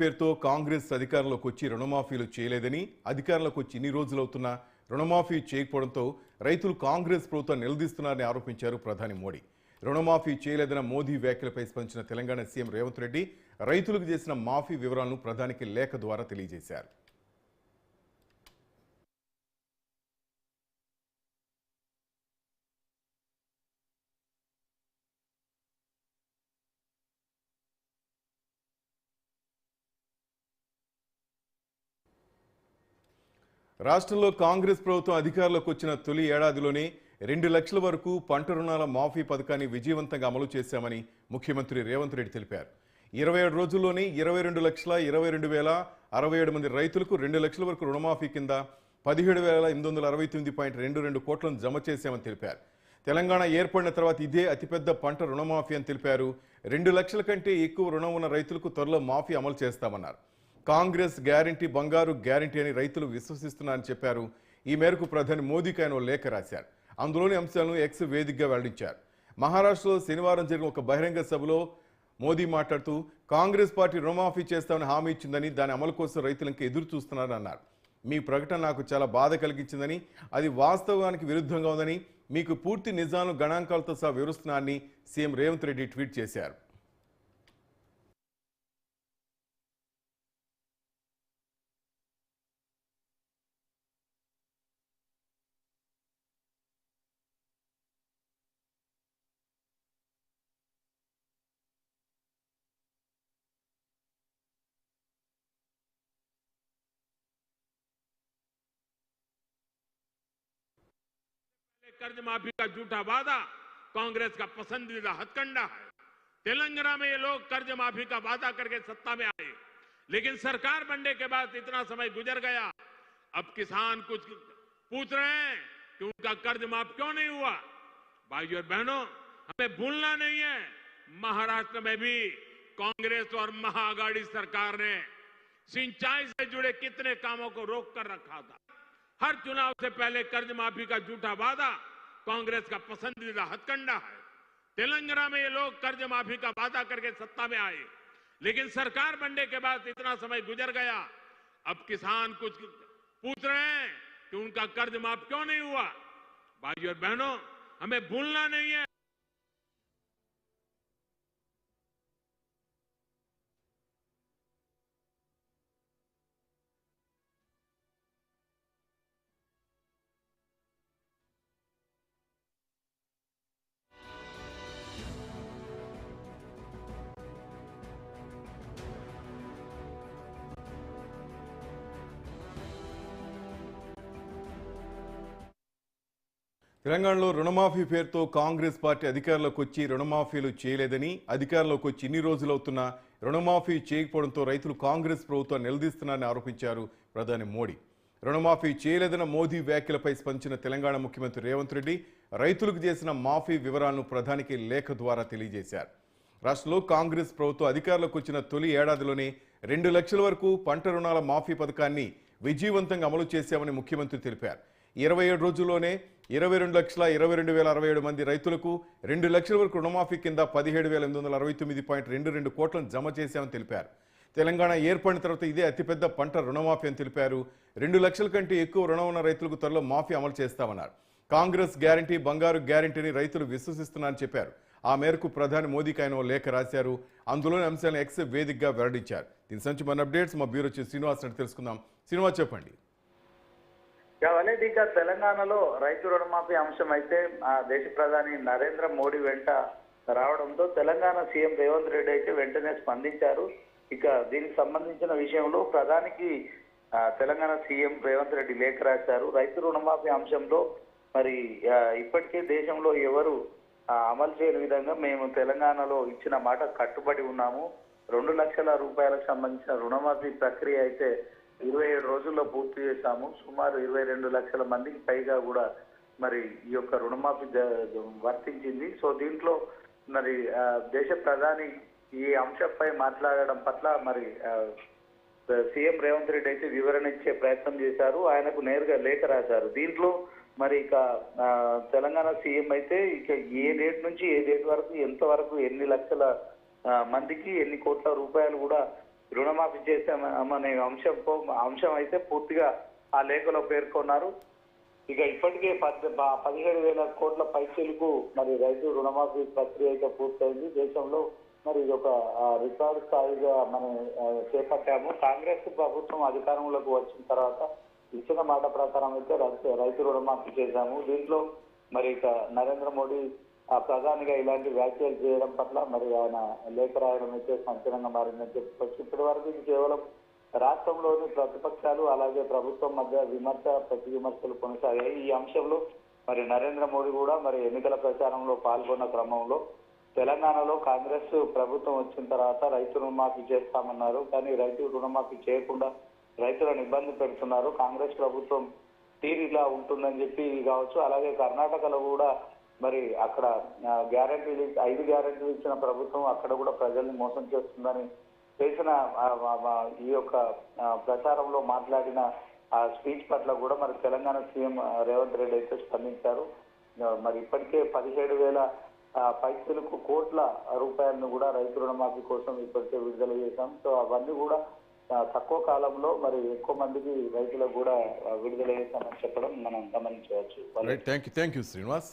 పేరుతో కాంగ్రెస్ అధికారంలోకి వచ్చి రుణమాఫీలు చేయలేదని, అధికారంలోకి వచ్చి ఇన్ని రోజులవుతున్నా రుణమాఫీ చేయకపోవడంతో రైతులు కాంగ్రెస్ ప్రభుత్వం నిలదీస్తున్నారని ఆరోపించారు ప్రధాని మోడీ. రుణమాఫీ చేయలేదన్న మోదీ వ్యాఖ్యలపై స్పందించిన తెలంగాణ సీఎం రేవంత్ రెడ్డి రైతులకు చేసిన మాఫీ వివరాలను ప్రధానికి లేఖ ద్వారా తెలియజేశారు. రాష్ట్రంలో కాంగ్రెస్ ప్రభుత్వం అధికారంలోకి వచ్చిన తొలి ఏడాదిలోనే 2 లక్షల వరకు పంట రుణాల మాఫీ పథకాన్ని విజయవంతంగా అమలు చేశామని ముఖ్యమంత్రి రేవంత్ రెడ్డి తెలిపారు. 27 రోజుల్లోనే 22,22,067 మంది రైతులకు 2 లక్షల వరకు రుణమాఫీ కింద 17,869.22 కోట్లను జమ చేశామని తెలిపారు. తెలంగాణ ఏర్పడిన తర్వాత ఇదే అతిపెద్ద పంట రుణమాఫీ అని తెలిపారు. 2 లక్షల కంటే ఎక్కువ రుణం ఉన్న రైతులకు త్వరలో మాఫీ అమలు చేస్తామన్నారు. కాంగ్రెస్ గ్యారంటీ బంగారు గ్యారంటీ అని రైతులు విశ్వసిస్తున్నారని చెప్పారు. ఈ మేరకు ప్రధాని మోదీకి ఆయన లేఖ రాశారు. అందులోని అంశాలను ఎక్స్ వేదికగా వెల్లడించారు. మహారాష్ట్రలో శనివారం జరిగిన ఒక బహిరంగ సభలో మోదీ మాట్లాడుతూ కాంగ్రెస్ పార్టీ రుణమాఫీ చేస్తామని హామీ ఇచ్చిందని, దాని అమలు కోసం రైతులు ఇంకా ఎదురు చూస్తున్నారని అన్నారు. మీ ప్రకటన నాకు చాలా బాధ కలిగించిందని, అది వాస్తవానికి విరుద్ధంగా ఉందని, మీకు పూర్తి నిజాలను గణాంకాలతో సహా వివరిస్తున్నారని సీఎం రేవంత్ రెడ్డి ట్వీట్ చేశారు. कर्ज माफी का झूठा वादा कांग्रेस का पसंदीदा हथकंडा है। तेलंगाना में ये लोग कर्ज माफी का वादा करके सत्ता में आए, लेकिन सरकार बनने के बाद इतना समय गुजर गया, अब किसान कुछ पूछ रहे हैं कि उनका कर्ज माफ क्यों नहीं हुआ। भाइयों और बहनों, हमें भूलना नहीं है, महाराष्ट्र में भी कांग्रेस और महाआघाड़ी सरकार ने सिंचाई से जुड़े कितने कामों को रोक कर रखा था। हर चुनाव से पहले कर्ज माफी का झूठा वादा कांग्रेस का पसंदीदा हथकंडा है। तेलंगाना में ये लोग कर्ज माफी का वादा करके सत्ता में आए, लेकिन सरकार बनने के बाद इतना समय गुजर गया, अब किसान कुछ पूछ रहे हैं कि उनका कर्ज माफ क्यों नहीं हुआ। भाइयों और बहनों, हमें भूलना नहीं है। తెలంగాణలో రుణమాఫీ పేరుతో కాంగ్రెస్ పార్టీ అధికారంలోకి వచ్చి రుణమాఫీలు చేయలేదని, అధికారంలోకి వచ్చి ఇన్ని రోజులవుతున్నా రుణమాఫీ చేయకపోవడంతో రైతులు కాంగ్రెస్ ప్రభుత్వాన్ని నిలదీస్తున్నారని ఆరోపించారు ప్రధాని మోడీ. రుణమాఫీ చేయలేదన్న మోదీ వ్యాఖ్యలపై స్పందించిన తెలంగాణ ముఖ్యమంత్రి రేవంత్ రెడ్డి రైతులకు చేసిన మాఫీ వివరాలను ప్రధానికి లేఖ ద్వారా తెలియజేశారు. రాష్ట్రంలో కాంగ్రెస్ ప్రభుత్వం అధికారంలోకి వచ్చిన తొలి ఏడాదిలోనే 2 లక్షల వరకు పంట రుణాల మాఫీ పథకాన్ని విజయవంతంగా అమలు చేశామని ముఖ్యమంత్రి తెలిపారు. 27 రోజుల్లోనే 22,22,067 మంది రైతులకు 2 లక్షల వరకు రుణమాఫీ కింద 17,869.22 కోట్లను జమ చేశామని తెలిపారు. తెలంగాణ ఏర్పడిన తర్వాత ఇదే అతిపెద్ద పంట రుణమాఫీ అని తెలిపారు. 2 లక్షల కంటే ఎక్కువ రుణం ఉన్న రైతులకు త్వరలో మాఫీ అమలు చేస్తామన్నారు. కాంగ్రెస్ గ్యారంటీ బంగారు గ్యారంటీని రైతులు విశ్వసిస్తున్నారని చెప్పారు. ఆ మేరకు ప్రధాని మోదీకి ఆయన లేఖ రాశారు. అందులోని అంశాలను ఎక్స్ వేదికగా వెల్లడించారు. దీని సంచి మన అప్డేట్స్ మా బ్యూరో చీఫ్ శ్రీనివాస్ రెడ్డి తెలుసుకుందాం. శ్రీనివాస్ చెప్పండి. ఇక తెలంగాణలో రైతు రుణమాఫీ అంశం అయితే దేశ ప్రధాని నరేంద్ర మోడీ వెంట రావడంతో తెలంగాణ సీఎం రేవంత్ రెడ్డి అయితే వెంటనే స్పందించారు. ఇక దీనికి సంబంధించిన విషయంలో ప్రధానికి తెలంగాణ సీఎం రేవంత్ రెడ్డి లేఖ రాశారు. రైతు రుణమాఫీ అంశంలో మరి ఇప్పటికే దేశంలో ఎవరు అమలు చేయని విధంగా మేము తెలంగాణలో ఇచ్చిన మాట కట్టుబడి ఉన్నాము. 2 లక్షల రూపాయలకు సంబంధించిన రుణమాఫీ ప్రక్రియ అయితే 27 రోజుల్లో పూర్తి చేశాము. సుమారు 22 లక్షల మందికి పైగా కూడా మరి ఈ యొక్క రుణమాఫీ వర్తించింది. సో దీంట్లో మరి దేశ ప్రధాని ఈ అంశంపై మాట్లాడడం పట్ల మరి సీఎం రేవంత్ రెడ్డి అయితే వివరణ ఇచ్చే ప్రయత్నం చేశారు. ఆయనకు నేరుగా లేఖ రాశారు. దీంట్లో మరి ఇక తెలంగాణ సీఎం అయితే ఇక ఏ డేట్ నుంచి ఏ డేట్ వరకు ఎంతవరకు ఎన్ని లక్షల మందికి ఎన్ని కోట్ల రూపాయలు కూడా రుణమాఫీ చేశామనే అంశం అయితే పూర్తిగా ఆ లేఖలో పేర్కొన్నారు. ఇక ఇప్పటికే 17,000 కోట్ల పైసలకు మరి రైతు రుణమాఫీ ప్రక్రియ అయితే పూర్తయింది. దేశంలో మరి ఇది ఒక రికార్డు స్థాయిగా మనం చేపట్టాము. కాంగ్రెస్ ప్రభుత్వం అధికారంలోకి వచ్చిన తర్వాత ఇచ్చిన మాట ప్రకారం అయితే రైతు రుణమాఫీ చేశాము. దీంట్లో మరి ఇక నరేంద్ర మోడీ ప్రధానిగా ఇలాంటి వ్యాఖ్యలు చేయడం పట్ల మరి ఆయన లేఖ రాయడం అయితే సంచలనంగా మారిందని చెప్పుకోవచ్చు. ఇప్పటి వరకు ఇది కేవలం రాష్ట్రంలోని ప్రతిపక్షాలు అలాగే ప్రభుత్వం మధ్య ప్రతి విమర్శలు కొనసాగాయి. ఈ అంశంలో మరి నరేంద్ర మోడీ కూడా మరి ఎన్నికల ప్రచారంలో పాల్గొన్న క్రమంలో తెలంగాణలో కాంగ్రెస్ ప్రభుత్వం వచ్చిన తర్వాత రైతు రుణమాఫీ చేస్తామన్నారు. కానీ రైతు రుణమాఫీ చేయకుండా రైతులను ఇబ్బంది పెడుతున్నారు. కాంగ్రెస్ ప్రభుత్వం తీరు ఇలా ఉంటుందని చెప్పి కావచ్చు. అలాగే కర్ణాటకలో కూడా మరి అక్కడ 5 గ్యారెంటీలు ఇచ్చిన ప్రభుత్వం అక్కడ కూడా ప్రజల్ని మోసం చేస్తుందని చేసిన ఈ యొక్క ప్రచారంలో మాట్లాడిన ఆ స్పీచ్ పట్ల కూడా మరి తెలంగాణ సీఎం రేవంత్ రెడ్డి అయితే స్పందించారు. మరి ఇప్పటికే 17,000 పైసలకు కోట్ల రూపాయలను కూడా రైతు రుణమాఫీ కోసం ఇప్పటికే విడుదల చేశాం. సో అవన్నీ కూడా తక్కువ కాలంలో మరి ఎక్కువ మందికి రైతులకు కూడా విడుదల చేశామని చెప్పడం మనం గమనించవచ్చు. Thank you Srinivas.